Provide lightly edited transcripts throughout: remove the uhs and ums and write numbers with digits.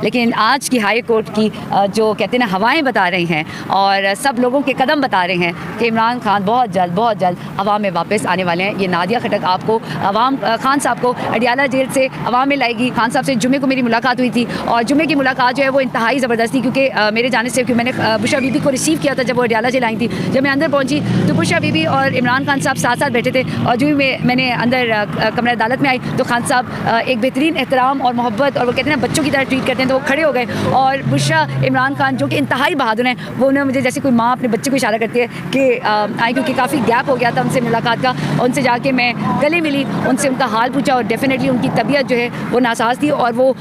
लेकिन आज की हाई कोर्ट की जो कहते हैं ना हवाएं बता रही हैं और सब लोगों के कदम बता रहे हैं कि इमरान खान बहुत जल्द अवाम में वापस आने वाले हैं। ये नादिया खटक आपको अवाम खान साहब को अडियाला जेल से अवाम में लाएगी। खान साहब से जुमे को मेरी मुलाकात हुई थी और जुमे की मुलाकात जो है वो इंतहाई ज़बरदस्त थी, क्योंकि मेरे जाने से मैंने बुशरा बीबी को रिसीव किया था जब वो अडियाला जेल आई थी। जब मैं अंदर पहुंची तो बुशरा बीबी और इमरान खान साहब साथ साथ बैठे थे और जो भी मैंने अंदर कमरा अदालत में आई तो खान साहब एक बेहतरीन एहतराम और मोहब्बत और वो कहते हैं ना बच्चों की तरह ट्रीट करते हैं, तो वो खड़े हो गए और बुशरा इमरान खान जो कि इंतहाई बहादुर हैं वो उन्होंने मुझे जैसे कोई माँ अपने बच्चे को इशारा करती है कि आई, क्योंकि काफ़ी गैप हो गया था उनसे मुलाकात का। उनसे जाके मैं गले मिली, उनसे उनका हाल पूछा और डेफिनेटली उनकी तबीयत जो है वो नासाज थी और वो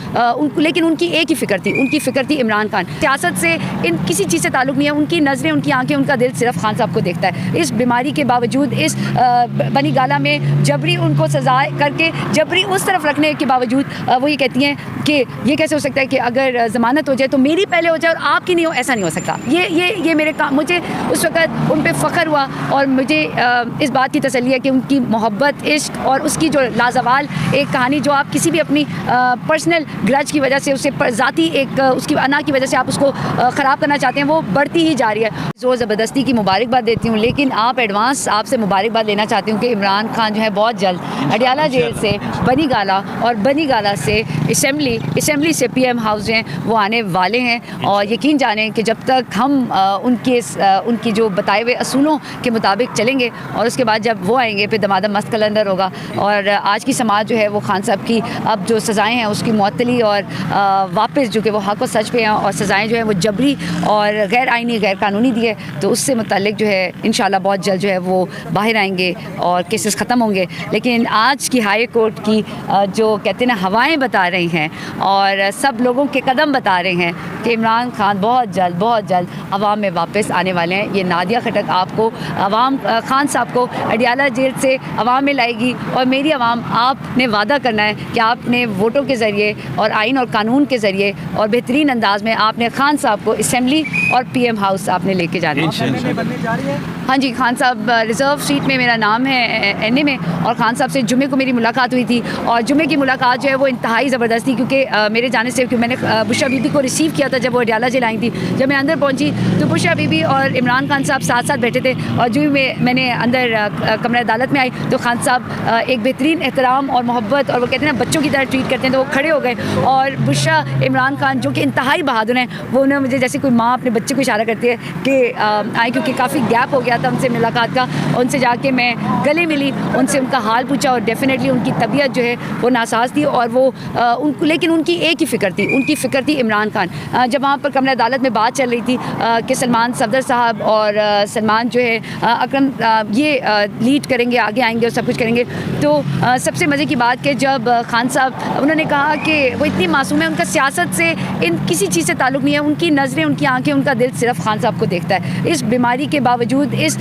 लेकिन उनकी एक ही फ़िक्र थी, उनकी फ़िक्र थी इमरान खान। सियासत से इन किसी चीज़ से ताल्लुक़ नहीं है, उनकी नज़रें, उनकी आंखें, उनका दिल सिर्फ खान साहब को देखता है। इस बीमारी के बावजूद, इस बनी गाला में जबरी उनको सजा करके जबरी उस तरफ रखने के बावजूद वो ये कहती हैं कि ये कैसे हो सकता है कि अगर ज़मानत हो जाए तो मेरी पहले हो जाए और आपकी नहीं हो, ऐसा नहीं हो सकता। ये मेरे काम, मुझे उस वक़्त उन पर फ़ख्र हुआ और मुझे इस बात की तसल्ली है कि उनकी मोहब्बत, इश्क और उसकी जो लाजवाल एक कहानी जो आप किसी भी अपनी पर्सनल ग्रज की वजह से, उससे ज़ाती एक उसकी अना की वजह से आप उसको ख़राब करना चाहते हैं, वो बढ़ती ही जा रही है। ज़ोर ज़बरदस्ती की मुबारकबाद देती हूँ, लेकिन आप एडवांस आपसे मुबारकबाद लेना चाहती हूँ कि इमरान खान जो है बहुत जल्द अडियाला जेल से बनी गाला और बनी गाला से असम्बली से PM हाउस हैं वो आने वाले हैं। और यकीन जानें कि जब तक हम उनकी जो बताए हुए असूलों के मुताबिक चलेंगे और उसके बाद जब वो आएंगे फिर दमादम मस्त कलंदर होगा। और आज की समाज जो है वो खान साहब की अब जो सज़ाएँ हैं उसकी मुअत्तली और वापस जो कि वो हक़ व सच पे हैं और सज़ाएँ जो है वो जबरी और गैर आइनी गैर कानूनी दी है, तो उससे मुतल्लिक जो है इंशाल्लाह बहुत जल्द जो है वो बाहर आएंगे और केसेस ख़त्म होंगे। लेकिन आज की हाई कोर्ट की जो कहते हैं ना हवाएं बता रही हैं और सब लोगों के कदम बता रहे हैं कि इमरान खान बहुत जल्द अवाम में वापस आने वाले हैं। ये नादिया खटक आपको अवाम खान साहब को अडियाला जेल से अवाम में लाएगी और मेरी अवाम, आपने वादा करना है कि आपने वोटों के ज़रिए और आइन और कानून के ज़रिए और बेहतरीन अंदाज में आपने खान साहब को असम्बली और PM हाउस आपने लेके जाना है। हाँ जी, खान साहब रिज़र्व सीट में मेरा नाम है NA में और खान साहब से जुमे को मेरी मुलाकात हुई थी और जुमे की मुलाकात जो है वो इंतहाई ज़बरदस्त थी, क्योंकि मेरे जाने से मैंने बुशरा बीबी को रिसीव किया था जब वो अडियाला जेल आई थी। जब मैं अंदर पहुंची तो बुशरा बीबी और इमरान खान साहब साथ साथ बैठे थे और जो भी मैंने अंदर कमरा अदालत में आई तो खान साहब एक बेहतरीन एहतराम और मोहब्बत और वो कहते हैं ना बच्चों की तरह ट्रीट करते हैं, तो वो खड़े हो गए और बुशरा इमरान खान जो कि इंतहाई बहादुर हैं वो उन्होंने मुझे जैसे कोई माँ अपने बच्चे को इशारा करती है कि आई, क्योंकि काफ़ी गैप हो गया था उनसे मुलाकात का। उनसे जाके मैं गले मिली, उनसे उनका हाल पूछा और डेफिनेटली उनकी तबीयत जो है वो नासाज थी और वो लेकिन उनकी एक ही फ़िक्र थी, उनकी फ़िक्र थी इमरान खान। जब वहाँ पर कमरा अदालत में बात चल रही थी कि सलमान सफदर साहब और सलमान जो है अकरम ये लीड करेंगे, आगे आएंगे और सब कुछ करेंगे, तो सबसे मज़े की बात कि जब खान साहब उन्होंने कहा कि वो इतनी मासूम है, उनका सियासत से इन किसी चीज़ से ताल्लुक़ नहीं है, उनकी नज़रें, उनकी आंखें, उनका दिल सिर्फ खान साहब को देखता है। इस बीमारी के बावजूद, इस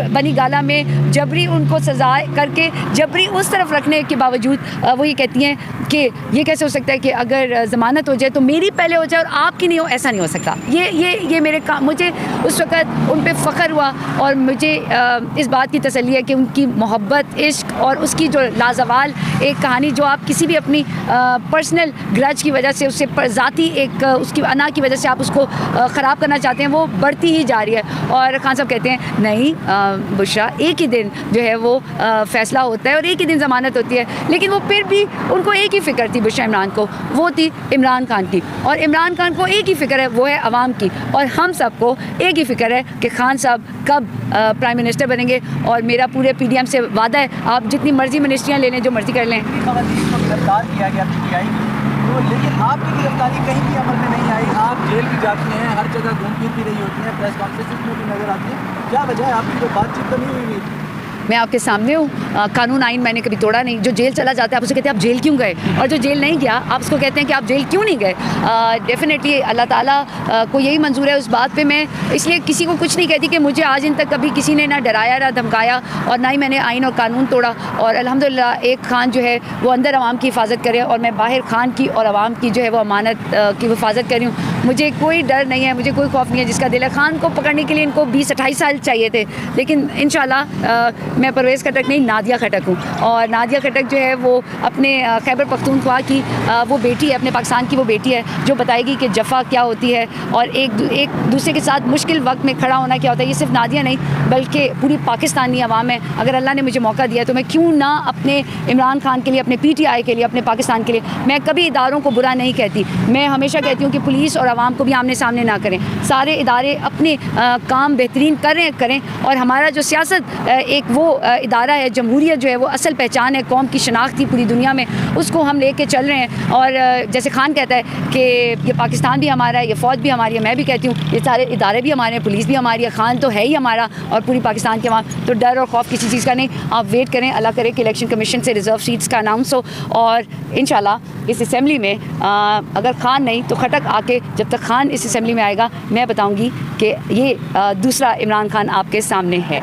बनी गाला में जबरी उनको सजा करके जबरी उस तरफ रखने के बावजूद वो ये कहती हैं कि ये कैसे हो सकता है कि अगर ज़मानत हो जाए तो मेरी पहले हो जाए और आपकी नहीं हो, ऐसा नहीं हो सकता। ये मेरे काम, मुझे उस वक़्त उन पर फ़ख्र हुआ और मुझे इस बात की तसल्ली है कि उनकी मोहब्बत, इश्क और उसकी जो लाजवाल एक कहानी जो आप किसी भी अपनी पर्सनल ग्रज की वजह से, उससे ज़ाती एक उसकी अना की वजह से आप उसको ख़राब करना चाहते हैं, वो बढ़ती ही जा रही है। और खान साहब कहते हैं नहीं बुशरा, एक ही दिन जो है वो फ़ैसला होता है और एक ही दिन ज़मानत होती है, लेकिन वो फिर भी उनको एक ही फ़िक्र थी बुशरा इमरान को, वो थी इमरान खान की। और इमरान खान को एक ही फ़िक्र है, वो है आवाम की। और हम सबको एक ही फ़िक्र है कि खान साहब कब प्राइम मिनिस्टर बनेंगे। और मेरा पूरे PDM से वादा है, आप जितनी मर्ज़ी मिनिस्ट्रियाँ ले लें, जो मर्ज़ी कर लें। गिरफ्तार किया गया PTI, तो लेकिन आपकी गिरफ्तारी कहीं भी अमल में नहीं आई। आप जेल भी जाती हैं, हर जगह घूम फिर भी रही होती हैं, प्रेस कॉन्फ्रेंस में भी नजर आती हैं। क्या वजह है? आपकी जो बातचीत तो नहीं हुई? मैं आपके सामने हूँ, कानून आइन मैंने कभी तोड़ा नहीं। जो जेल चला जाता है आप उसे कहते हैं आप जेल क्यों गए, और जो जेल नहीं गया आप उसको कहते हैं कि आप जेल क्यों नहीं गए। डेफिनेटली अल्लाह ताला को यही मंजूर है। उस बात पे मैं इसलिए किसी को कुछ नहीं कहती कि मुझे आज इन तक कभी किसी ने ना डराया ना धमकाया और ना ही मैंने आइन और कानून तोड़ा। और अल्हम्दुलिल्लाह एक खान जो है वो अंदर आवाम की हिफाजत करे और मैं बाहर खान की और आवाम की जो है वो अमानत की हिफाजत कर रही हूँ। मुझे कोई डर नहीं है, मुझे कोई खौफ नहीं है। जिसका दिल है, खान को पकड़ने के लिए इनको 20-28 साल चाहिए थे, लेकिन इंशाल्लाह मैं परवेज़ खटक नहीं, नादिया खटक हूँ। और नादिया खटक जो है वो अपने खैबर पख्तूनख्वा की वो बेटी है, अपने पाकिस्तान की वो बेटी है जो बताएगी कि जफ़ा क्या होती है और एक दूसरे के साथ मुश्किल वक्त में खड़ा होना क्या होता है। ये सिर्फ नादिया नहीं बल्कि पूरी पाकिस्तानी आवाम है। अगर अल्लाह ने मुझे मौका दिया तो मैं क्यों ना अपने इमरान खान के लिए, अपने PTI के लिए, अपने पाकिस्तान के लिए, मैं कभी इदारों को बुरा नहीं कहती। मैं हमेशा कहती हूँ कि पुलिस और आवाम को भी आमने सामने ना करें। सारे इदारे अपने काम बेहतरीन करें और हमारा जो सियासत एक वो इदारा है, जमहूरियत जो है वो असल पहचान है, कौम की शनाख्त थी पूरी दुनिया में, उसको हम लेके चल रहे हैं। और जैसे खान कहता है कि ये पाकिस्तान भी हमारा है, ये फ़ौज भी हमारी है, मैं भी कहती हूँ ये सारे इदारे भी हमारे हैं, पुलिस भी हमारी है, खान तो है ही हमारा और पूरी पाकिस्तान के अवाम। तो डर और खौफ किसी चीज़ का नहीं, आप वेट करें, अल्लाह करे कि इलेक्शन कमीशन से रिज़र्व सीट्स का अनाउंस हो और इंशाल्लाह इस असम्बली में अगर खान नहीं तो खटक आके, जब तक खान इस असम्बली में आएगा मैं बताऊँगी कि ये दूसरा इमरान खान आपके सामने है।